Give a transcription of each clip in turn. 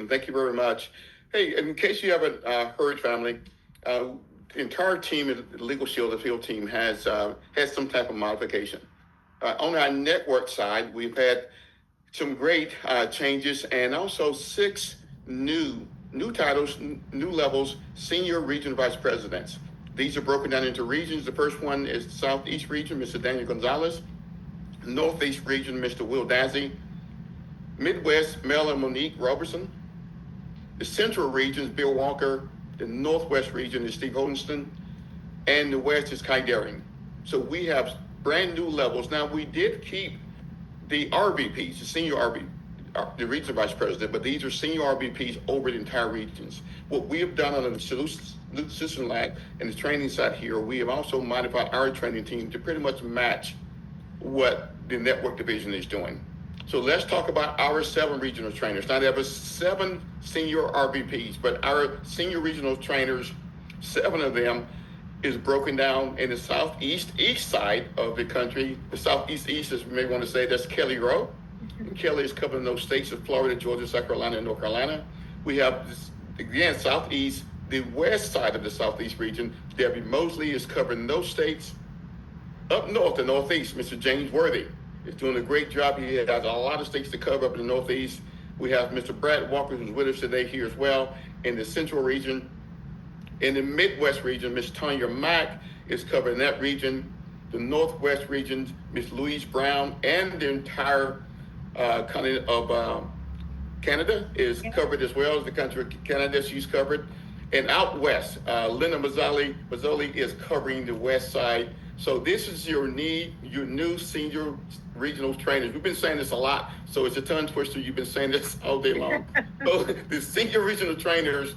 Thank you very much. Hey, in case you haven't heard, family, the entire team at the Legal Shield, the field team, has had some type of modification. On our network side, we've had some great changes and also 6 new titles, new levels, senior region vice presidents. These are broken down into regions. The first one is the Southeast region, Mr. Daniel Gonzalez. Northeast region, Mr. Will Dazzy. Midwest, Mel and Monique Robertson. The Central region is Bill Walker. The Northwest region is Steve Holdston. And the West is Kai Daring. So we have brand new levels. Now, we did keep the RVPs, the senior RVP, the region vice president, but these are senior RVPs over the entire regions. What we have done on the Solution Lab and the training side here, we have also modified our training team to pretty much match what the network division is doing. So let's talk about our 7 regional trainers. Now, there are 7 senior RVPs, but our senior regional trainers, 7 of them is broken down in the southeast east side of the country. The southeast east, as you may want to say, that's Kelly Rowe. And Kelly is covering those states of Florida, Georgia, South Carolina, and North Carolina. We have, again, southeast, the west side of the southeast region. Debbie Mosley is covering those states. Up north, the northeast, Mr. James Worthy is doing a great job. He has a lot of states to cover up in the northeast. We have Mr. Brad Walker, who's with us today here as well. In the central region, in the Midwest region, Ms. Tanya Mack is covering that region. The Northwest region, Ms. Louise Brown, and the entire continent of Canada is covered as well as the country of Canada. She's covered. And out west, Linda Mazzoli is covering the west side. So this is your new senior regional trainers. We've been saying this a lot, so it's a tongue twister. You've been saying this all day long. So the senior regional trainers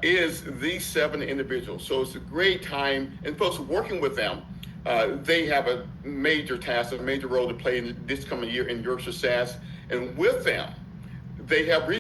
is these 7 individuals. So it's a great time, and folks working with them, they have a major task, a major role to play in this coming year in your success. And with them, they have